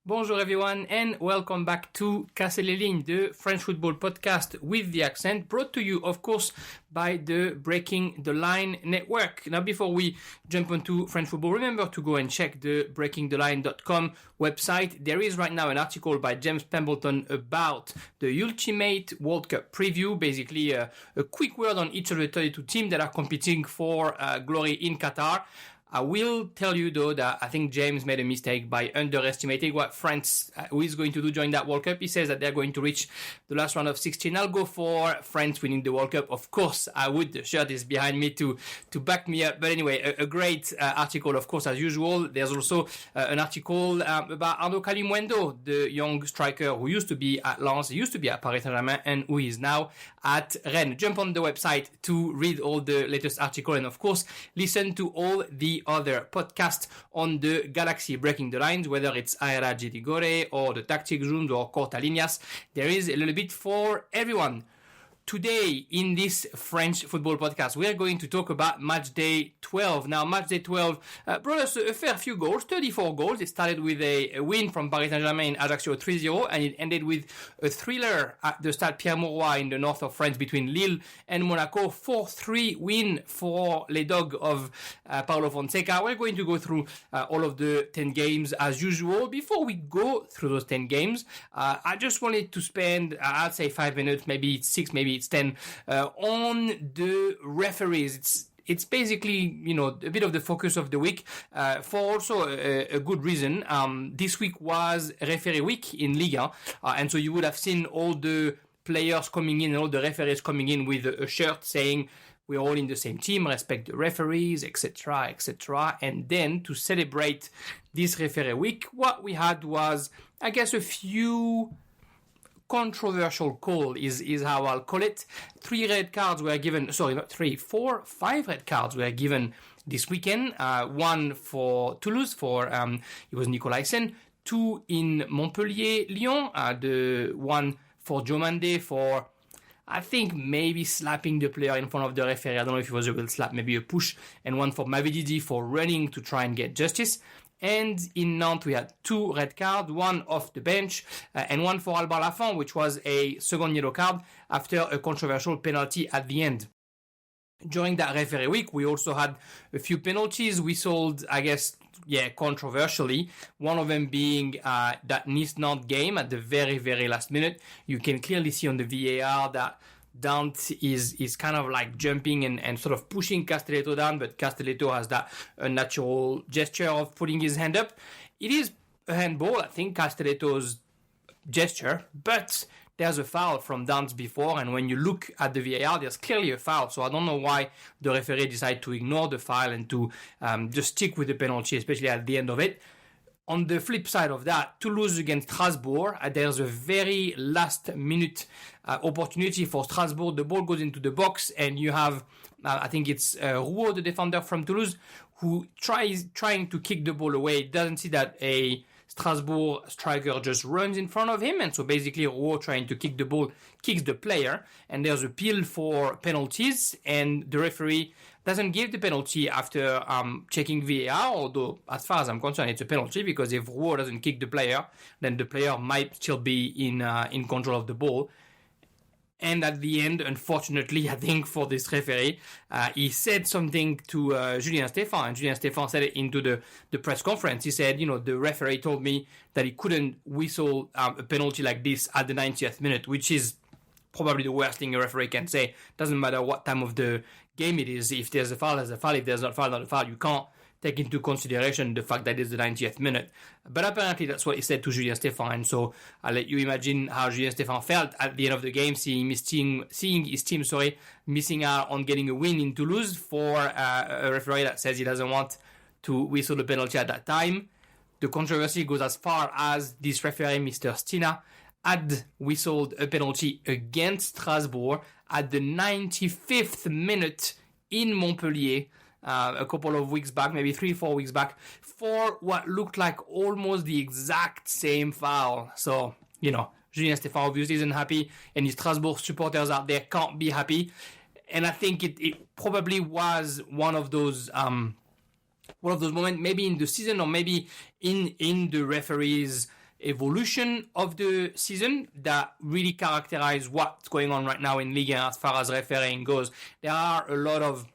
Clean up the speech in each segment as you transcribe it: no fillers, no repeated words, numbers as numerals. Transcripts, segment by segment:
Bonjour everyone and welcome back to Casser Les Lignes, the French football podcast with the accent, brought to you, of course, by the Breaking the Line network. Now, before we jump onto French football, remember to go and check the breakingtheline.com website. There is right now an article by James Pemberton about the Ultimate World Cup preview, basically a quick word on each of the 32 teams that are competing for glory in Qatar. I will tell you, though, that I think James made a mistake by underestimating what France is going to do during that World Cup. He says that they're going to reach the last round of 16. I'll go for France winning the World Cup. Of course, I would. The shirt is behind me to back me up. But anyway, a great article, of course, as usual. There's also an article about Arnaud Kalimuendo, the young striker who used to be at Lens, used to be at Paris Saint-Germain, and who is now at Rennes. Jump on the website to read all the latest article and, of course, listen to all the other podcasts on the Galaxy Breaking the Lines, whether it's Aera Gidigore or the Tactics Rooms or Corta Líneas. There is a little bit for everyone. Today, in this French football podcast, we are going to talk about Matchday 12. Now, Matchday 12 brought us a fair few goals, 34 goals. It started with a win from Paris Saint-Germain in Ajaccio 3-0, and it ended with a thriller at the Stade Pierre-Mauroy in the north of France between Lille and Monaco. 4-3 win for Les Dogues of Paulo Fonseca. We're going to go through all of the 10 games as usual. Before we go through those 10 games, I just wanted to spend, I'd say 5 minutes, maybe it's 6, maybe it's 10, on the referees. It's basically, a bit of the focus of the week, for also a good reason. This week was referee week in Ligue, and so you would have seen all the players coming in and all the referees coming in with a shirt saying, we're all in the same team, respect the referees, etc., etc. And then to celebrate this referee week, what we had was, I guess, a few controversial call is how I'll call it. 4, 5 red cards were given this weekend. One for Toulouse for it was Nicolaisen. 2 in Montpellier, Lyon. The one for Jomande for, I think, maybe slapping the player in front of the referee. I don't know if it was a real slap, maybe a push. And one for Mavididi for running to try and get justice. And in Nantes, we had 2 red cards, one off the bench, and one for Alban Lafont, which was a second yellow card after a controversial penalty at the end. During that referee week, we also had a few penalties whistled, I guess, controversially. One of them being that Nice-Nantes game at the very, very last minute. You can clearly see on the VAR that Dante is kind of like jumping and sort of pushing Castelletto down, but Castelletto has that unnatural gesture of putting his hand up. It is a handball, I think, Castelletto's gesture, but there's a foul from Dante before, and when you look at the VAR, there's clearly a foul, so I don't know why the referee decided to ignore the foul and to just stick with the penalty, especially at the end of it. On the flip side of that, Toulouse against Strasbourg, there's a very last minute opportunity for Strasbourg. The ball goes into the box and you have, I think it's Rouault, the defender from Toulouse, who trying to kick the ball away. Doesn't see that a Strasbourg striker just runs in front of him, and so basically Rouault trying to kick the ball kicks the player, and there's appeal for penalties, and the referee doesn't give the penalty after checking VAR, although as far as I'm concerned it's a penalty, because if Rouault doesn't kick the player, then the player might still be in control of the ball. And at the end, unfortunately, I think for this referee, he said something to Julien Stéphan, and Julien Stéphan said it into the press conference. He said, the referee told me that he couldn't whistle a penalty like this at the 90th minute, which is probably the worst thing a referee can say. Doesn't matter what time of the game it is. If there's a foul, there's a foul. If there's not a foul, not a foul. You can't take into consideration the fact that it's the 90th minute. But apparently that's what he said to Julien Stéphan, and so I'll let you imagine how Julien Stéphan felt at the end of the game, seeing his team missing out on getting a win in Toulouse for a referee that says he doesn't want to whistle the penalty at that time. The controversy goes as far as this referee, Mr. Stina, had whistled a penalty against Strasbourg at the 95th minute in Montpellier, a couple of weeks back, maybe 3-4 weeks back, for what looked like almost the exact same foul. So, Julien Stéphan obviously isn't happy, and the Strasbourg supporters out there can't be happy. And I think it probably was one of those moments, maybe in the season or maybe in the referees' evolution of the season that really characterize what's going on right now in Ligue as far as refereeing goes. There are a lot of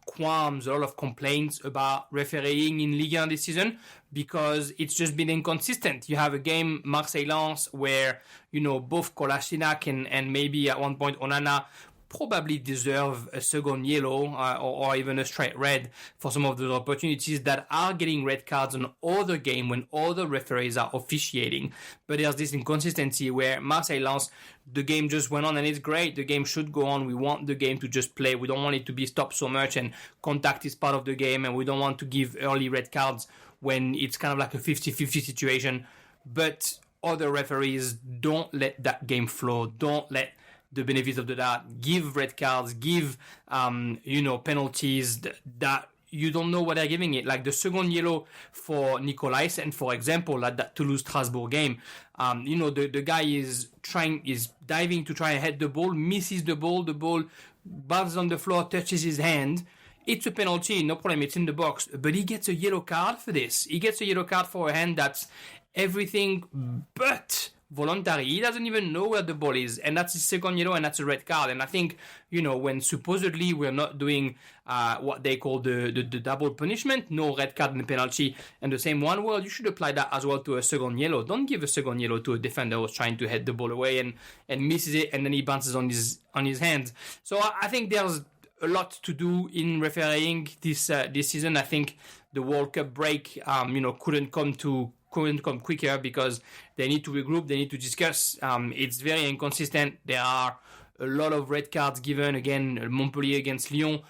qualms, a lot of complaints about refereeing in Ligue 1 this season because it's just been inconsistent. You have a game, Marseille-Lens, where, both Kolasinac and maybe at one point Onana probably deserve a second yellow or even a straight red for some of those opportunities that are getting red cards on other game when other referees are officiating. But there's this inconsistency where Marseille-Lens, the game just went on and it's great. The game should go on. We want the game to just play. We don't want it to be stopped so much, and contact is part of the game, and we don't want to give early red cards when it's kind of like a 50-50 situation. But other referees don't let that game flow. Don't let the benefit of the doubt, give red cards, give, penalties that you don't know what they're giving it. Like the second yellow for Nicolaisen, for example, at that Toulouse-Strasbourg game, the guy is diving to try and head the ball, misses the ball bounces on the floor, touches his hand. It's a penalty, no problem, it's in the box. But he gets a yellow card for this. He gets a yellow card for a hand that's everything but voluntary. He doesn't even know where the ball is, and that's his second yellow, and that's a red card. And I think, when supposedly we're not doing what they call the double punishment, no red card and penalty, and the same one, well, you should apply that as well to a second yellow. Don't give a second yellow to a defender who's trying to head the ball away and misses it, and then he bounces on his hands. So I think there's a lot to do in refereeing this season. I think the World Cup break, couldn't come quicker because they need to regroup, they need to discuss. It's very inconsistent. There are a lot of red cards given. Again, Montpellier against Lyon.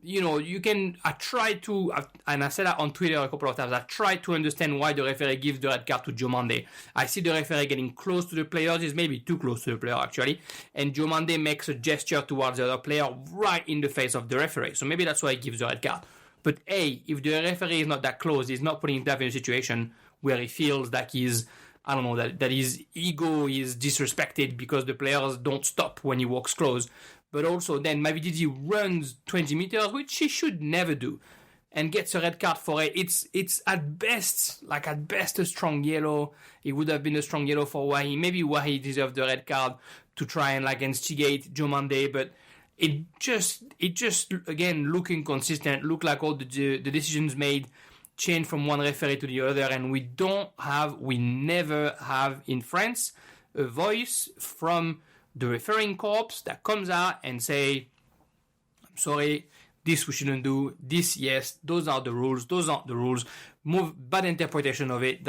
I try to, and I said that on Twitter a couple of times, I try to understand why the referee gives the red card to Diomande. I see the referee getting close to the players, is maybe too close to the player actually, and Diomande makes a gesture towards the other player right in the face of the referee. So maybe that's why he gives the red card. But if the referee is not that close, he's not putting himself in a situation where he feels that that his ego is disrespected because the players don't stop when he walks close. But also then Mavididi runs 20 meters, which he should never do, and gets a red card for it. It's at best a strong yellow. It would have been a strong yellow for Wahi. Maybe Wahi deserved the red card to try and instigate Diomande, but it just again look inconsistent, look like all the decisions made change from one referee to the other, and we never have in France a voice from the refereeing corps that comes out and say, I'm sorry, this we shouldn't do, this yes, those are the rules, those aren't the rules, bad interpretation of it,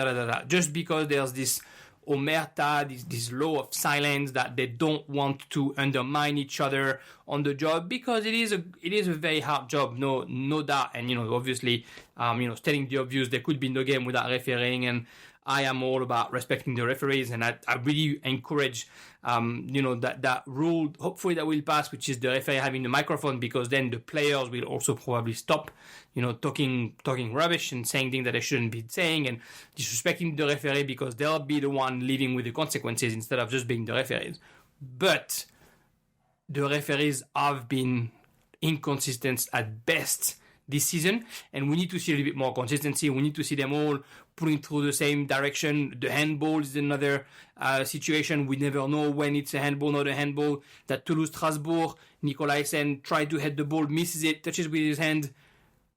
just because there's this omerta, this law of silence that they don't want to undermine each other on the job, because it is a very hard job, no doubt. And obviously, stating the obvious, there could be no game without refereeing, and I am all about respecting the referees, and I really encourage that rule, hopefully that will pass, which is the referee having the microphone, because then the players will also probably stop talking rubbish and saying things that they shouldn't be saying and disrespecting the referee, because they'll be the one living with the consequences instead of just being the referees. But the referees have been inconsistent at best this season, and we need to see a little bit more consistency. We need to see them all pulling through the same direction. The handball is another situation. We never know when it's a handball, not a handball. That Toulouse-Strasbourg, Nicolaisen tried to head the ball, misses it, touches with his hand.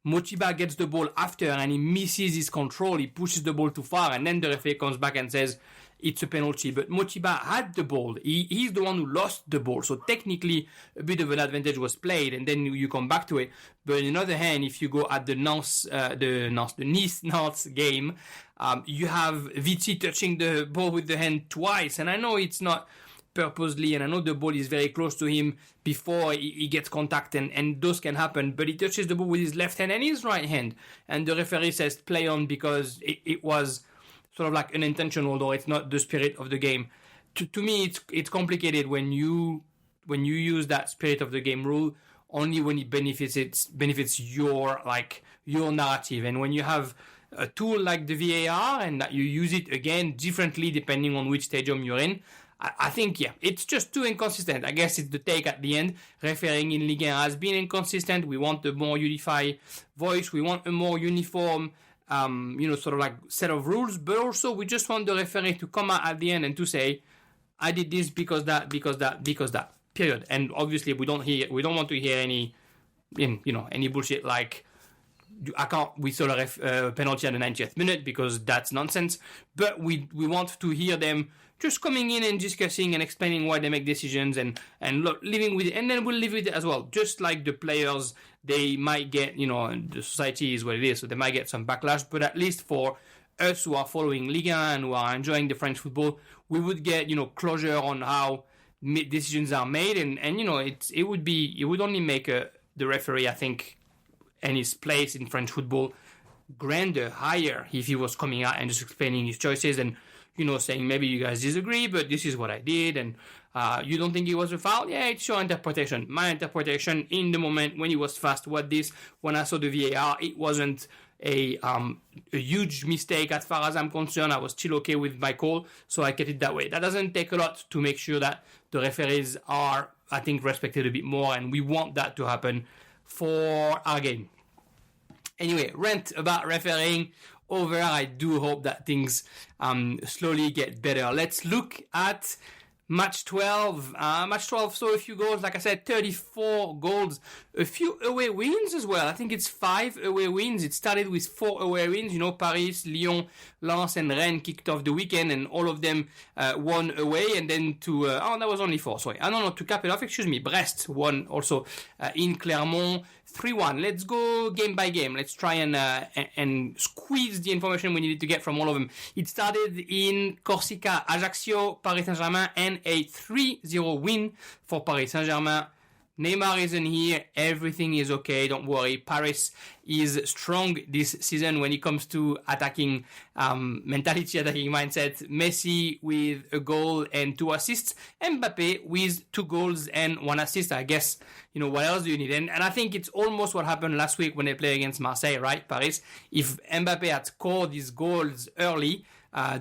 Mochiba gets the ball after and he misses his control. He pushes the ball too far, and then the referee comes back and says it's a penalty. But Mochiba had the ball. He's the one who lost the ball. So technically, a bit of an advantage was played, and then you come back to it. But on the other hand, if you go at the Nice-Nantes game, you have Vici touching the ball with the hand twice. And I know it's not purposely, and I know the ball is very close to him before he gets contact, and those can happen, but he touches the ball with his left hand and his right hand, and the referee says play on because it was sort of like unintentional, although it's not the spirit of the game. To me, it's complicated when you use that spirit of the game rule only when it benefits your narrative, and when you have a tool like the VAR and that you use it again differently depending on which stadium you're in. I think, it's just too inconsistent. I guess it's the take at the end. Refereeing in Ligue 1 has been inconsistent. We want a more unified voice. We want a more uniform sort of like set of rules, but also we just want the referee to come out at the end and to say, I did this because that, period. And obviously we don't want to hear any bullshit like, we saw a penalty at the 90th minute because that's nonsense. But we want to hear them just coming in and discussing and explaining why they make decisions and living with it. And then we'll live with it as well. Just like the players, they might get, the society is what it is, so they might get some backlash. But at least for us who are following Ligue 1 and who are enjoying the French football, we would get, closure on how decisions are made. And it would only make the referee, I think, and his place in French football grander, higher, if he was coming out and just explaining his choices and, saying maybe you guys disagree, but this is what I did, and you don't think it was a foul? Yeah, it's your interpretation. My interpretation in the moment when it was fast was this. When I saw the VAR, it wasn't a huge mistake as far as I'm concerned. I was still okay with my call, so I kept it that way. That doesn't take a lot to make sure that the referees are, I think, respected a bit more, and we want that to happen for our game. Anyway, rant about refereeing over. I do hope that things slowly get better. Let's look at Match 12. Match 12 saw a few goals. Like I said, 34 goals. A few away wins as well. I think it's 5 away wins. It started with 4 away wins. Paris, Lyon, Lens and Rennes kicked off the weekend and all of them won away. And then that was only 4, sorry. To cap it off, Brest won also in Clermont. 3-1. Let's go game by game. Let's try and squeeze the information we needed to get from all of them. It started in Corsica, Ajaccio, Paris Saint-Germain, and a 3-0 win for Paris Saint-Germain. Neymar isn't here. Everything is okay. Don't worry. Paris is strong this season when it comes to attacking mentality, attacking mindset. Messi with a goal and 2 assists. Mbappe with 2 goals and 1 assist. I guess, what else do you need? And I think it's almost what happened last week when they played against Marseille, right? Paris. If Mbappe had scored these goals early,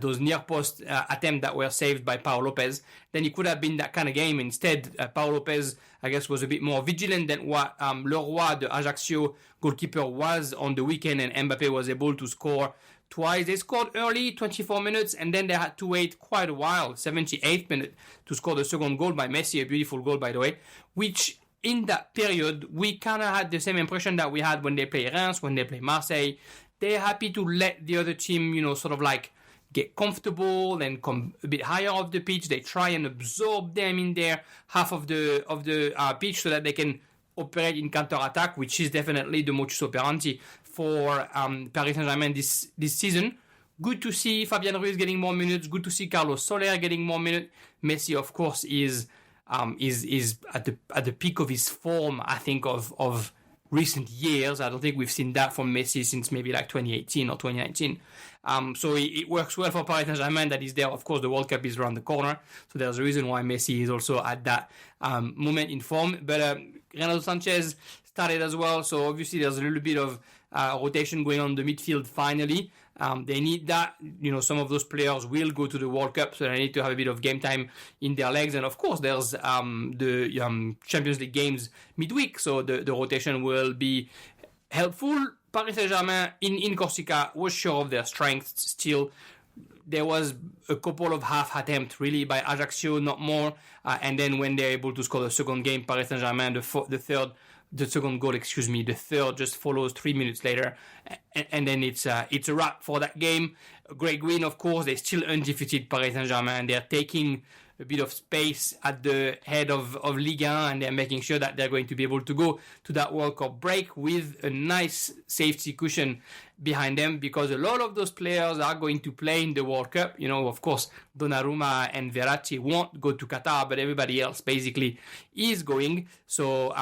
those near post attempts that were saved by Pau Lopez, then it could have been that kind of game. Instead, Pau Lopez, I guess, was a bit more vigilant than what Leroy, the Ajaccio goalkeeper, was on the weekend, and Mbappe was able to score twice. They scored early, 24 minutes, and then they had to wait quite a while, 78th minute, to score the second goal by Messi, a beautiful goal, by the way, which in that period, we kind of had the same impression that we had when they play Reims, when they play Marseille. They're happy to let the other team, sort of like get comfortable and come a bit higher off the pitch. They try and absorb them in their half of the pitch so that they can operate in counter-attack, which is definitely the modus operandi for Paris Saint-Germain this season. Good to see Fabian Ruiz getting more minutes. Good to see Carlos Soler getting more minutes. Messi, of course, is at the peak of his form, I think, of recent years. I don't think we've seen that from Messi since maybe like 2018 or 2019. So it works well for Paris Saint-Germain that is there. Of course, the World Cup is around the corner, so there's a reason why Messi is also at that moment in form. But Renato Sanchez started as well, so obviously there's a little bit of rotation going on in the midfield finally. They need that. Some of those players will go to the World Cup, so they need to have a bit of game time in their legs. And of course, there's the Champions League games midweek, so the rotation will be helpful. Paris Saint-Germain in Corsica was sure of their strengths still. There was a couple of half attempts really by Ajaccio, not more. And then when they're able to score the second game, Paris Saint-Germain, the second goal, the third just follows 3 minutes later. And then it's a wrap for that game. A great win, of course. They're still undefeated, Paris Saint-Germain. They're taking a bit of space at the head of Ligue 1, and they're making sure that they're going to be able to go to that World Cup break with a nice safety cushion behind them, because a lot of those players are going to play in the World Cup. Of course, Donnarumma and Verratti won't go to Qatar, but everybody else basically is going. So,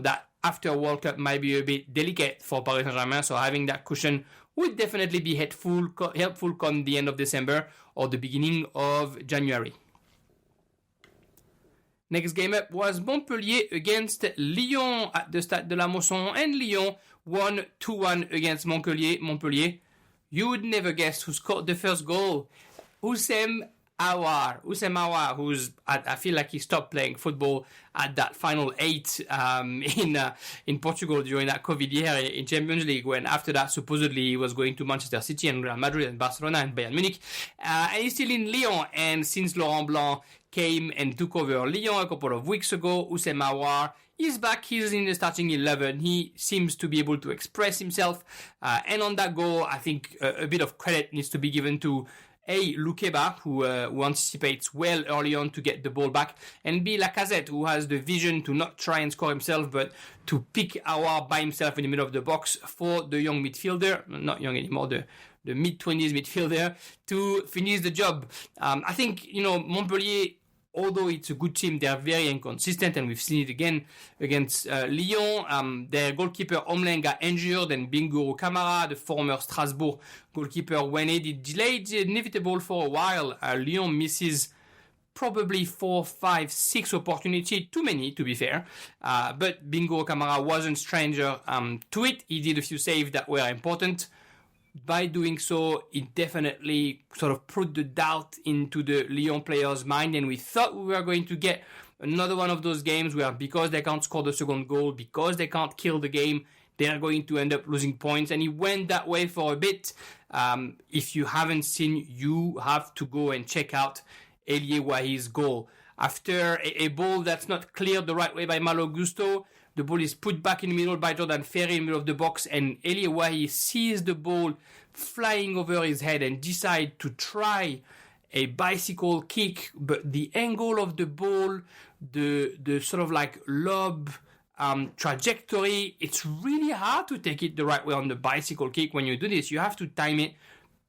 that after World Cup might be a bit delicate for Paris Saint-Germain, so having that cushion would definitely be helpful come the end of December or the beginning of January. Next game up was Montpellier against Lyon at the Stade de la Mosson, and Lyon won 2-1 against Montpellier. You would never guess who scored the first goal. Oussem Houssem Aouar, I feel like he stopped playing football at that final 8 in Portugal during that COVID year in Champions League, when after that supposedly he was going to Manchester City and Real Madrid and Barcelona and Bayern Munich. And he's still in Lyon, and since Laurent Blanc came and took over Lyon a couple of weeks ago, Houssem Aouar is back. He's in the starting 11. He seems to be able to express himself. And on that goal, I think a bit of credit needs to be given to A, Lukeba, who anticipates well early on to get the ball back, and B, Lacazette, who has the vision to not try and score himself, but to pick Aouar by himself in the middle of the box for the young midfielder, not young anymore, the mid-20s midfielder, to finish the job. I think, Montpellier, although it's a good team, they're very inconsistent, and we've seen it again against Lyon. Their goalkeeper Omlen got injured, and Bingo Camara, the former Strasbourg goalkeeper, when it delayed the inevitable for a while. Lyon misses probably 4, 5, 6 opportunities, too many to be fair. But Bingo Camara wasn't stranger to it. He did a few saves that were important. By doing so, it definitely sort of put the doubt into the Lyon players' mind, and we thought we were going to get another one of those games where, because they can't score the second goal, because they can't kill the game, they are going to end up losing points, and it went that way for a bit. If you haven't seen, you have to go and check out Elie Wahi's goal. After a ball that's not cleared the right way by Malo Gusto, the ball is put back in the middle by Jordan Ferry in the middle of the box, and Elie Wahi sees the ball flying over his head and decides to try a bicycle kick, but the angle of the ball, the sort of like lob trajectory, it's really hard to take it the right way on the bicycle kick. When you do this, you have to time it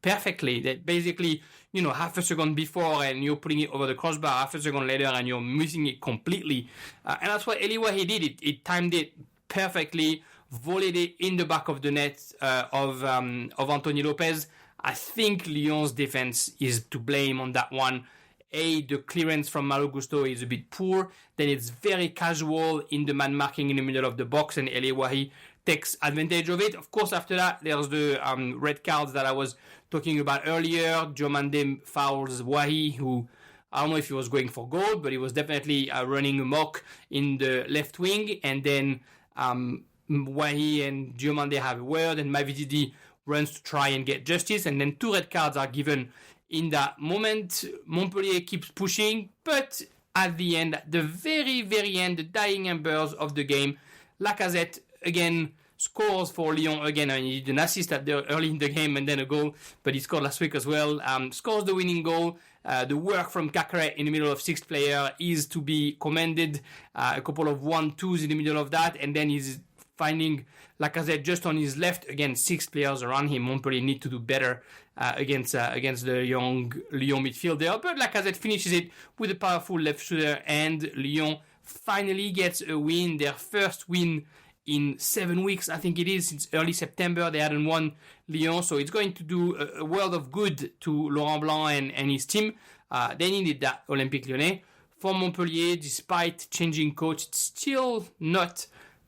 perfectly. That basically, half a second before and you're putting it over the crossbar, half a second later and you're missing it completely. And that's what Elie Wahi did. It timed it perfectly, volleyed it in the back of the net of Anthony Lopez. I think Lyon's defense is to blame on that one. The clearance from Malo Gusto is a bit poor. Then it's very casual in the man marking in the middle of the box, and Elie Wahi takes advantage of it. Of course, after that, there's the red cards that I was talking about earlier. Diomande fouls Wahi, who, I don't know if he was going for goal, but he was definitely running amok in the left wing. And then Wahi and Diomande have a word, and Mavididi runs to try and get justice. And then 2 red cards are given in that moment. Montpellier keeps pushing, but at the end, the very, very end, the dying embers of the game, Lacazette again scores for Lyon again. I mean, he did an assist early in the game and then a goal, but he scored last week as well. Scores the winning goal. The work from Cacré in the middle of 6th player is to be commended. A couple of 1-2s in the middle of that, and then he's finding Lacazette just on his left. Again, 6 players around him. Montpellier need to do better against the young Lyon midfielder, but Lacazette finishes it with a powerful left shooter, and Lyon finally gets a win, their first win in 7 weeks, I think it is, since early September. They hadn't won Lyon, so it's going to do a world of good to Laurent Blanc and his team. They needed that, Olympique Lyonnais. For Montpellier, despite changing coach, it's still not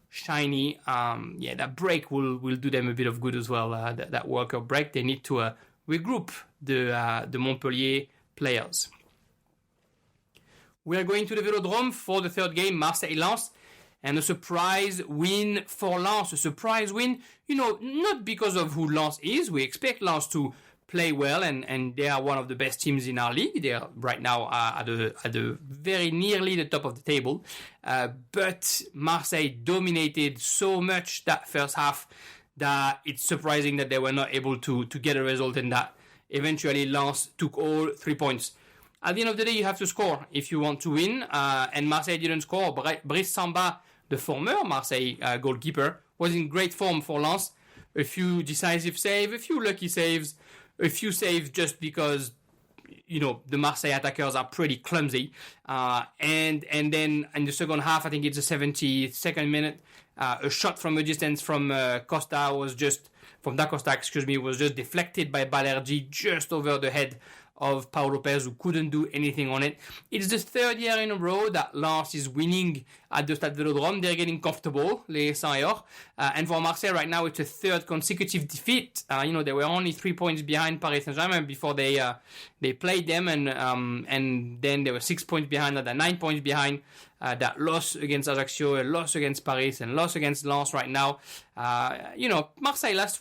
shiny. That break will do them a bit of good as well, that World Cup break. They need to regroup the Montpellier players. We are going to the Velodrome for the third game, Marseille-Lens. And a surprise win for Lens. A surprise win, not because of who Lens is. We expect Lens to play well, and they are one of the best teams in our league. They are right now at the very nearly the top of the table. But Marseille dominated so much that first half that it's surprising that they were not able to get a result, and that eventually Lens took all 3 points. At the end of the day, you have to score if you want to win, and Marseille didn't score. Brice Samba, the former Marseille goalkeeper, was in great form for Lens. A few decisive saves, a few lucky saves, a few saves just because, the Marseille attackers are pretty clumsy. And then in the second half, I think it's the 72nd minute, a shot from a distance from Da Costa, was just deflected by Balerdi just over the head of Pau Lopez, who couldn't do anything on it. It's the third year in a row that Lens is winning at the Stade Vélodrome. They're getting comfortable, les Saint et Or. And for Marseille right now, it's a third consecutive defeat. They were only 3 points behind Paris Saint-Germain before they played them, and then they were 6 points behind, that 9 points behind. That loss against Ajaccio, a loss against Paris, and loss against Lens right now. Marseille last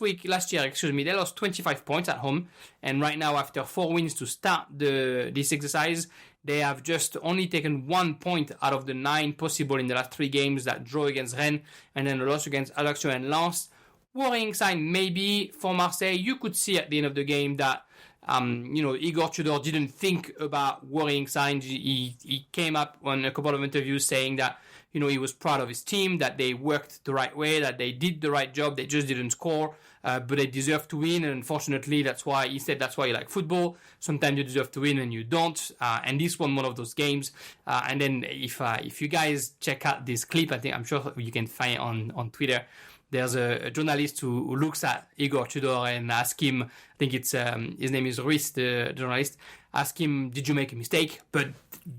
year, they lost 25 points at home. And right now, after 4 wins to start this exercise, they have just only taken 1 point out of the 9 possible in the last 3 games. That draw against Rennes, and then a loss against Ajaccio and Lens. Worrying sign maybe for Marseille. You could see at the end of the game that Igor Tudor didn't think about worrying signs. He came up on a couple of interviews saying that, he was proud of his team, that they worked the right way, that they did the right job, they just didn't score, but they deserve to win, and unfortunately, that's why he said that's why you like football. Sometimes you deserve to win and you don't, and this one of those games. And then if you guys check out this clip, I'm sure you can find it on Twitter. There's a journalist who looks at Igor Tudor and asks him, I think it's his name is Ruiz, the journalist, ask him, did you make a mistake? But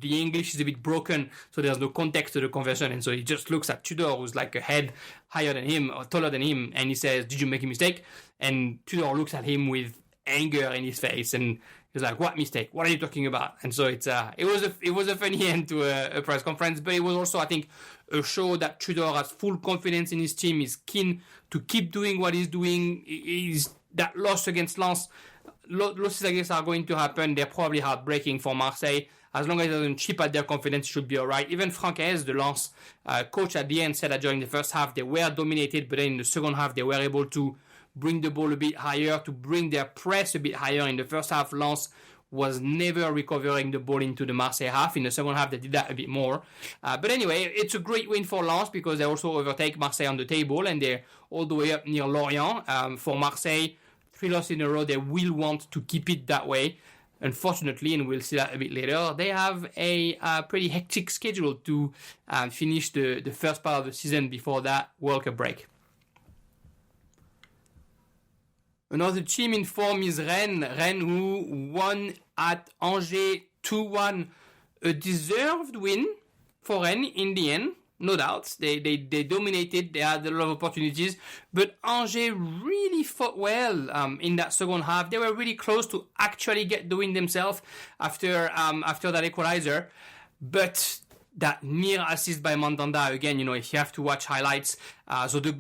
the English is a bit broken, so there's no context to the conversation, and so he just looks at Tudor, who's like a head higher than him or taller than him, and he says, did you make a mistake? And Tudor looks at him with anger in his face, and he's like, what mistake? What are you talking about? And so it was a funny end to a press conference, but it was also, I think, a show that Tudor has full confidence in his team, is keen to keep doing what he's doing. That loss against Lens, losses I guess are going to happen. They're probably heartbreaking for Marseille. As long as it doesn't chip at their confidence, it should be all right. Even Francaise, the Lens coach at the end, said that during the first half they were dominated, but then in the second half they were able to bring the ball a bit higher, to bring their press a bit higher. In the first half, Lens was never recovering the ball into the Marseille half. In the second half, they did that a bit more. But anyway, it's a great win for Lens because they also overtake Marseille on the table, and they're all the way up near Lorient. For Marseille, 3 losses in a row, they will want to keep it that way. Unfortunately, and we'll see that a bit later, they have a pretty hectic schedule to finish the first part of the season before that World Cup break. Another team in form is Rennes. Rennes, who won at Angers 2-1. A deserved win for Rennes in the end, no doubt. They dominated, they had a lot of opportunities, but Angers really fought well in that second half. They were really close to actually get the win themselves after that equalizer. But that near assist by Mandanda, again, if you have to watch highlights. So the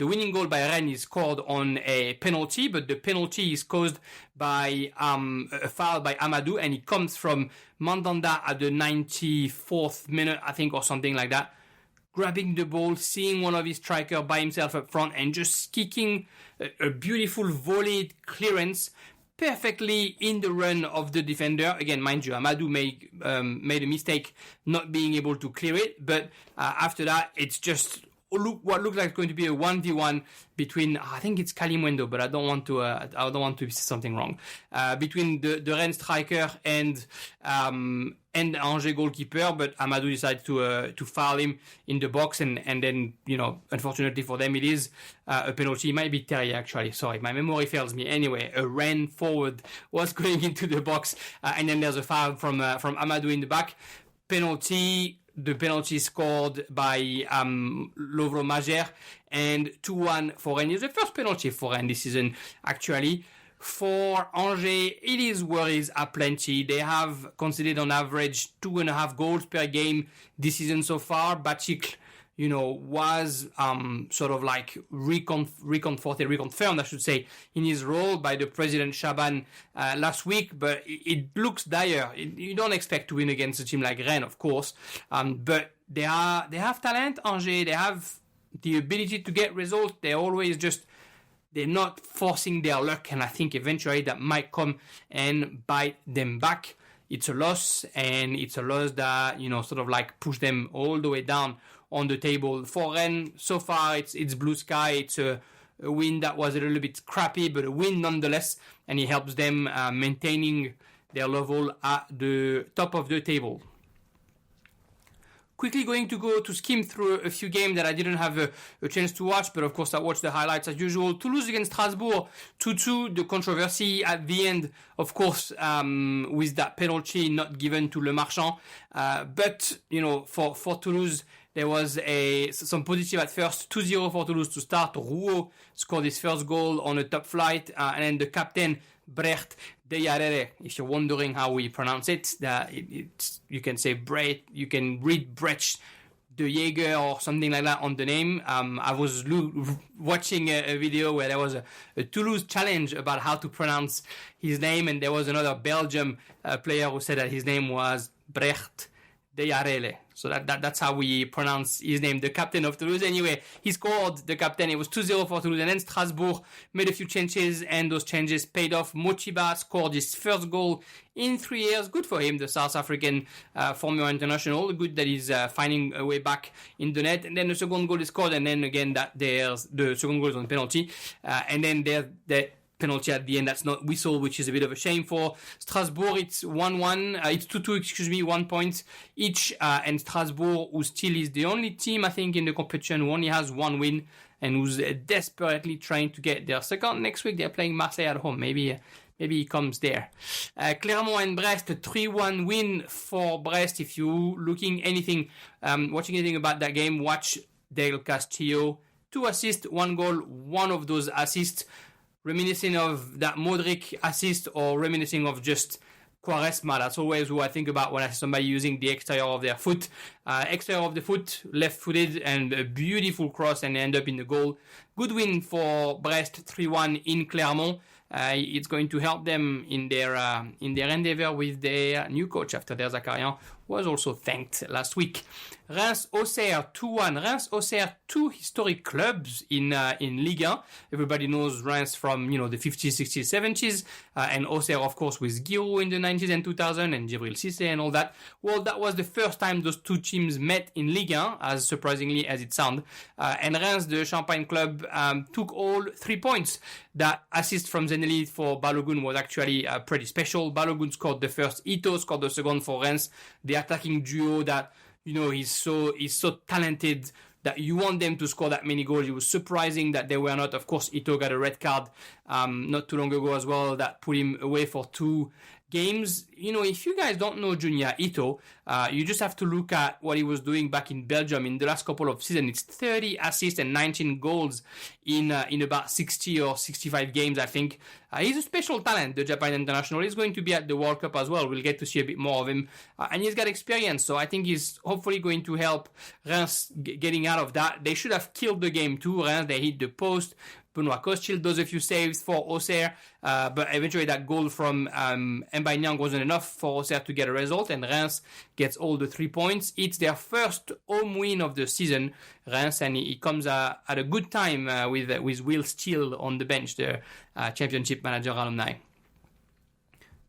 winning goal by Rennes is scored on a penalty, but the penalty is caused by a foul by Amadou, and it comes from Mandanda at the 94th minute, I think, or something like that. Grabbing the ball, seeing one of his strikers by himself up front, and just kicking a beautiful volleyed clearance perfectly in the run of the defender. Again, mind you, Amadou made a mistake not being able to clear it, but after that, it's just what looks like it's going to be a 1v1 between, I think it's Kalimundo, but I don't want to say something wrong, between the Rennes striker and Angers goalkeeper, but Amadou decided to foul him in the box, and then, unfortunately for them, it is a penalty. It might be Terry, actually. Sorry, my memory fails me. Anyway, a Rennes forward was going into the box, and then there's a foul from Amadou in the back. The penalty scored by Lovro Majer, and 2-1 for Rennes. It's the first penalty for Rennes this season, actually. For Angers, it is worries aplenty. They have conceded on average 2.5 goals per game this season so far. Bacic, was sort of like reconfirmed, I should say, in his role by the president Chaban last week. But it looks dire. You don't expect to win against a team like Rennes, of course. But they have talent, Angers. They have the ability to get results. They're not forcing their luck, and I think eventually that might come and bite them back. It's a loss, and it's a loss that, sort of like push them all the way down on the table. For Rennes, so far, it's blue sky. It's a win that was a little bit crappy, but a win nonetheless, and it helps them maintaining their level at the top of the table. Quickly going to go to skim through a few games that I didn't have a chance to watch, but of course I watched the highlights as usual. Toulouse against Strasbourg, 2-2. The controversy at the end, of course, with that penalty not given to Le Marchand. But, for Toulouse, there was some positive at first. 2-0 for Toulouse to start. Rouault scored his first goal on a top flight, and then the captain Brecht Deyarere. If you're wondering how we pronounce it, you can say Brecht. You can read Brecht de Jaeger or something like that on the name. I was watching a video where there was a Toulouse challenge about how to pronounce his name, and there was another Belgium player who said that his name was Brecht Deyarele. So that's how we pronounce his name, the captain of Toulouse. Anyway, he scored, the captain. It was 2-0 for Toulouse. And then Strasbourg made a few changes, and those changes paid off. Mochiba scored his first goal in 3 years. Good for him, the South African former international. Good that he's finding a way back in the net. And then the second goal is scored. And then again, the second goal is on penalty. And then there's the penalty at the end that's not whistled, which is a bit of a shame for Strasbourg. It's 1-1, it's 2-2, 1 point each, and Strasbourg, who still is the only team I think in the competition who only has 1 win and who's desperately trying to get their second. Next week they're playing Marseille at home. Maybe he comes there. Clermont and Brest, a 3-1 win for Brest. If you watching anything about that game, watch Del Castillo. 2 assists, 1 goal. One of those assists reminiscing of that Modric assist, or reminiscing of just Quaresma. That's always who I think about when I see somebody using the exterior of their foot. Exterior of the foot, left-footed, and a beautiful cross, and end up in the goal. Good win for Brest, 3-1 in Clermont. It's going to help them in their endeavor with their new coach after their Zakarian was also thanked last week. Reims-Auxerre 2-1. Reims-Auxerre, 2 historic clubs in Ligue 1. Everybody knows Reims from the 50s, 60s, 70s, and Auxerre of course with Giroud in the 90s and 2000 and Djibril Cissé and all that. Well, that was the first time those 2 teams met in Ligue 1, as surprisingly as it sounds. And Reims, the Champagne club, took all 3 points. That assist from Zeneli for Balogun was actually pretty special. Balogun scored the first, Ito scored the second for Reims. The attacking duo that, he's so talented that you want them to score that many goals. It was surprising that they were not. Of course, Ito got a red card not too long ago as well that put him away for 2 games. If you guys don't know Junior Ito, you just have to look at what he was doing back in Belgium in the last couple of seasons. It's 30 assists and 19 goals in about 60 or 65 games, I think. He's a special talent, the Japan international. He's going to be at the World Cup as well. We'll get to see a bit more of him. And he's got experience, so I think he's hopefully going to help Reims getting out of that. They should have killed the game too, Reims. They hit the post. Benoit Costil does a few saves for Auxerre, but eventually that goal from Mbaye Niang wasn't enough for Auxerre to get a result, and Reims gets all the 3 points. It's their first home win of the season, Reims, and it comes at a good time with Will Steele on the bench, the championship manager alumni.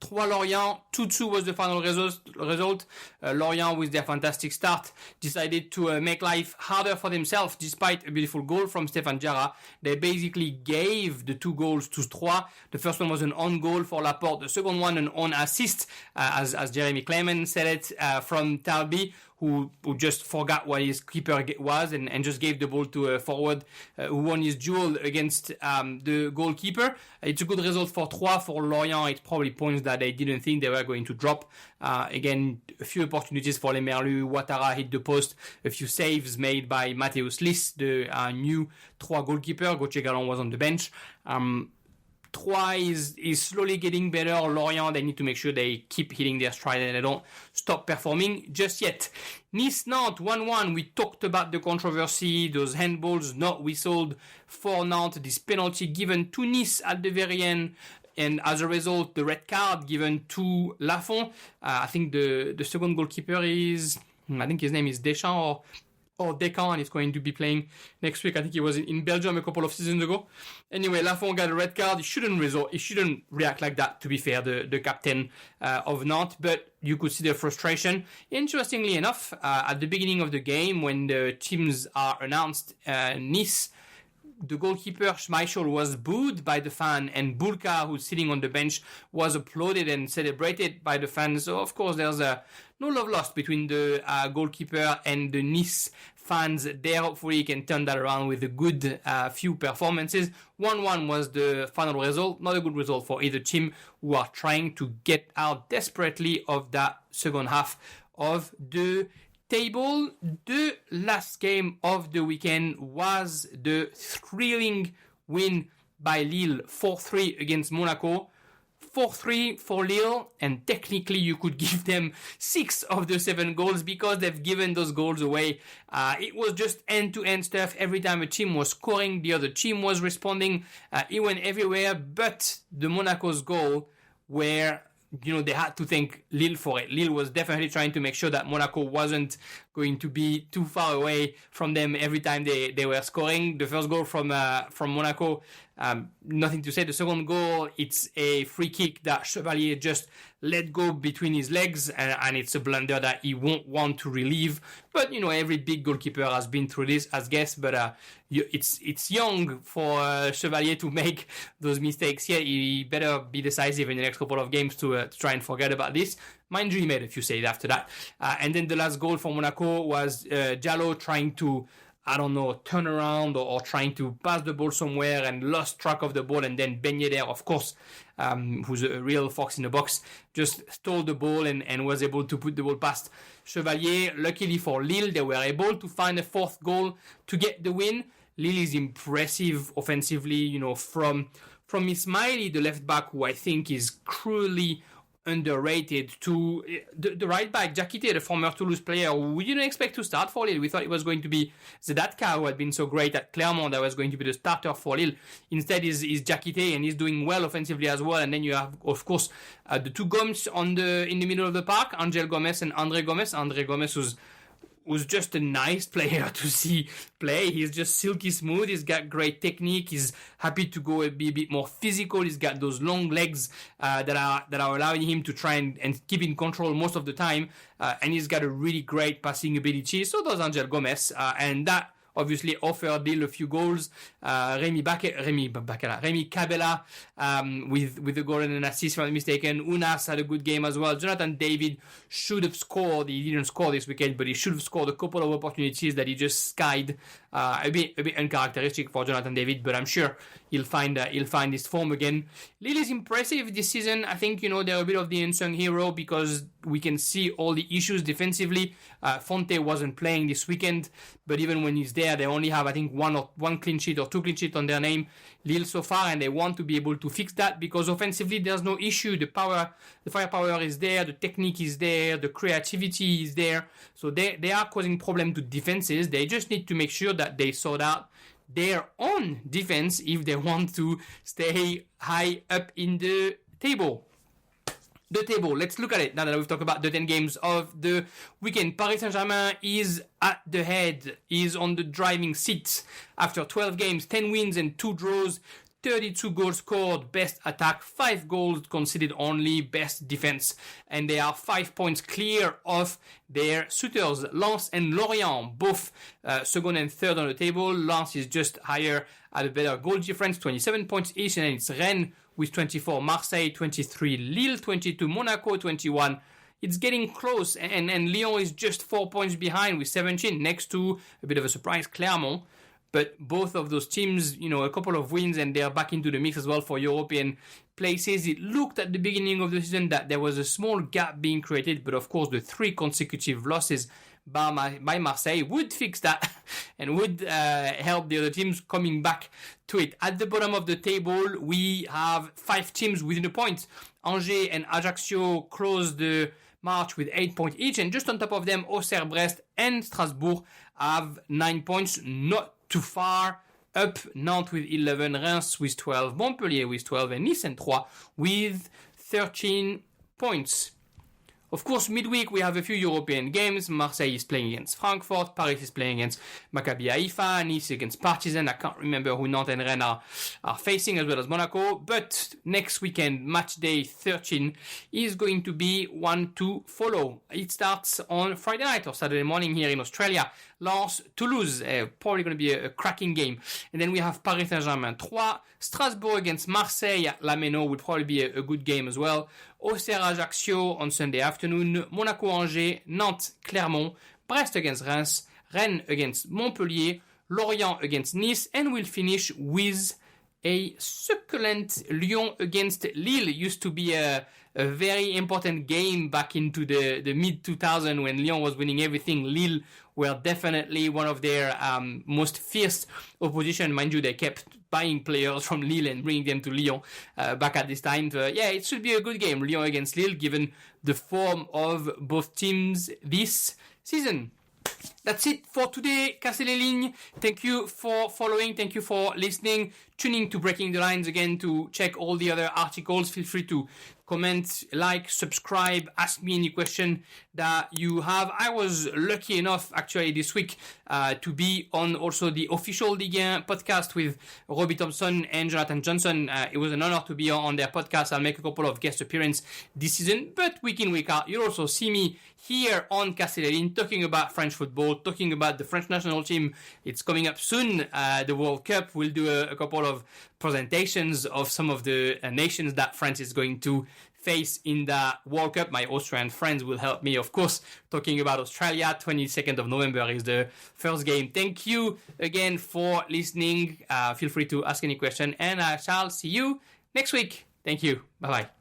3 Lorient, 2-2 was the final result. Lorient, with their fantastic start, decided to make life harder for themselves despite a beautiful goal from Stéphane Diarra. They basically gave the 2 goals to Troyes. The first one was an own goal for Laporte. The second one, an own assist, as Jeremy Clement said it, from Talbi, who just forgot what his keeper was and just gave the ball to a forward who won his duel against the goalkeeper. It's a good result for Troyes. For Lorient, it probably points that they didn't think they were going to drop. Again, a few opportunities for Les Merlus. Ouattara hit the post. A few saves made by Mathéus Liss, the new Troyes goalkeeper. Gauthier Gallon was on the bench. Troyes is slowly getting better. Lorient, they need to make sure they keep hitting their stride and they don't stop performing just yet. Nice-Nantes 1-1. We talked about the controversy, those handballs not whistled for Nantes, this penalty given to Nice at the very end, and as a result, the red card given to Lafont. I think the second goalkeeper is, I think his name is Deschamps or Descamps, and he's going to be playing next week. I think he was in Belgium a couple of seasons ago. Anyway, Lafont got a red card. He shouldn't react like that, to be fair, the captain of Nantes, but you could see the frustration. Interestingly enough, at the beginning of the game, when the teams are announced, Nice, the goalkeeper Schmeichel was booed by the fan, and Bulka, who's sitting on the bench, was applauded and celebrated by the fans. So of course there's no love lost between the goalkeeper and the Nice fans there. Hopefully he can turn that around with a good few performances. 1-1 was the final result. Not a good result for either team, who are trying to get out desperately of that second half of the table, the last game of the weekend was the thrilling win by Lille 4-3 against Monaco. 4-3 for Lille, and technically you could give them 6 of the 7 goals because they've given those goals away. It was just end-to-end stuff. Every time a team was scoring, the other team was responding. It went everywhere, but the Monaco's goal where they had to thank Lille for it. Lille was definitely trying to make sure that Monaco wasn't going to be too far away from them every time they were scoring. The first goal from Monaco, nothing to say. The second goal, it's a free kick that Chevalier just let go between his legs, and it's a blunder that he won't want to relieve. But every big goalkeeper has been through this, I guess. But it's young for Chevalier to make those mistakes. Yeah, he better be decisive in the next couple of games to try and forget about this. Mind you, he made a few saves after that. And then the last goal for Monaco was Diallo trying to, turn around or trying to pass the ball somewhere and lost track of the ball. And then Ben Yedder, of course, who's a real fox in the box, just stole the ball and was able to put the ball past Chevalier. Luckily for Lille, they were able to find a fourth goal to get the win. Lille is impressive offensively, from Ismaili, the left back, who I think is cruelly underrated, to the right back, Diakité, the former Toulouse player, who we didn't expect to start for Lille. We thought it was going to be Zedatka, who had been so great at Clermont, that was going to be the starter for Lille. Instead is Diakité, and he's doing well offensively as well. And then you have, of course, the two Gomes in the middle of the park, Angel Gomes and André Gomes. André Gomes was just a nice player to see play. He's just silky smooth. He's got great technique. He's happy to go and be a bit more physical. He's got those long legs that are allowing him to try and keep in control most of the time. And he's got a really great passing ability. So does Angel Gomes. And that obviously offered Lille a few goals. Remy Cabella with the goal and an assist, if I'm not mistaken. Unas had a good game as well. Jonathan David should have scored. He didn't score this weekend, but he should have scored a couple of opportunities that he just skied. A bit uncharacteristic for Jonathan David, but I'm sure he'll find his form again. Lille is impressive this season. I think they're a bit of the unsung hero because we can see all the issues defensively. Fonte wasn't playing this weekend, but even when he's there, they only have, I think, one clean sheet or two clean sheets on their name, Lille so far, and they want to be able to fix that because offensively there's no issue. The firepower is there, the technique is there, the creativity is there. So they are causing problem to defenses. They just need to make sure that they sort out their own defense if they want to stay high up in the table. The table, let's look at it now that we've talked about the 10 games of the weekend. Paris Saint-Germain is at the head, is on the driving seat after 12 games, 10 wins and 2 draws, 32 goals scored, best attack, 5 goals conceded only, best defense. And they are 5 points clear of their suitors, Lens and Lorient, both second and third on the table. Lens is just higher at a better goal difference, 27 points each, and then it's Rennes with 24, Marseille 23, Lille 22, Monaco 21. It's getting close, and Lyon is just 4 points behind with 17, next to a bit of a surprise, Clermont. But both of those teams, a couple of wins, and they're back into the mix as well for European places. It looked at the beginning of the season that there was a small gap being created, but of course the 3 consecutive losses by Marseille would fix that and would help the other teams coming back to it. At the bottom of the table, we have 5 teams within a point. Angers and Ajaccio close the march with 8 points each, and just on top of them, Auxerre, Brest and Strasbourg have 9 points, not too far up. Nantes with 11, Reims with 12, Montpellier with 12, and Nice and 3 with 13 points. Of course, midweek we have a few European games. Marseille is playing against Frankfurt, Paris is playing against Maccabi Haifa, Nice against Partizan. I can't remember who Nantes and Rennes are facing, as well as Monaco. But next weekend, Matchday 13, is going to be one to follow. It starts on Friday night or Saturday morning here in Australia. Lens, Toulouse, probably going to be a cracking game. And then we have Paris Saint-Germain 3, Strasbourg against Marseille at La Méno would probably be a good game as well. Auxerre Ajaccio on Sunday afternoon, Monaco Angers, Nantes Clermont, Brest against Reims, Rennes against Montpellier, Lorient against Nice, and we'll finish with a succulent Lyon against Lille. Used to be a a very important game back into the mid-2000s when Lyon was winning everything. Lille were definitely one of their most fierce opposition. Mind you, they kept buying players from Lille and bringing them to Lyon back at this time. Yeah, it should be a good game, Lyon against Lille, given the form of both teams this season. That's it for today, Casser Les Lignes. Thank you for following. Thank you for listening. Tuning to Breaking the Lines again to check all the other articles. Feel free to comment, like, subscribe, ask me any question that you have. I was lucky enough actually this week to be on also the official Ligue 1 podcast with Robbie Thompson and Jonathan Johnson. It was an honor to be on their podcast. I'll make a couple of guest appearances this season, but week in, week out, you'll also see me here on Casser Les Lignes talking about French football, talking about the French national team. It's coming up soon, the World Cup. We'll do a couple of presentations of some of the nations that France is going to face in the World Cup. My Austrian friends will help me, of course, talking about Australia. 22nd of November is the first game. Thank you again for listening. Feel free to ask any question, and I shall see you next week. Thank you. Bye-bye.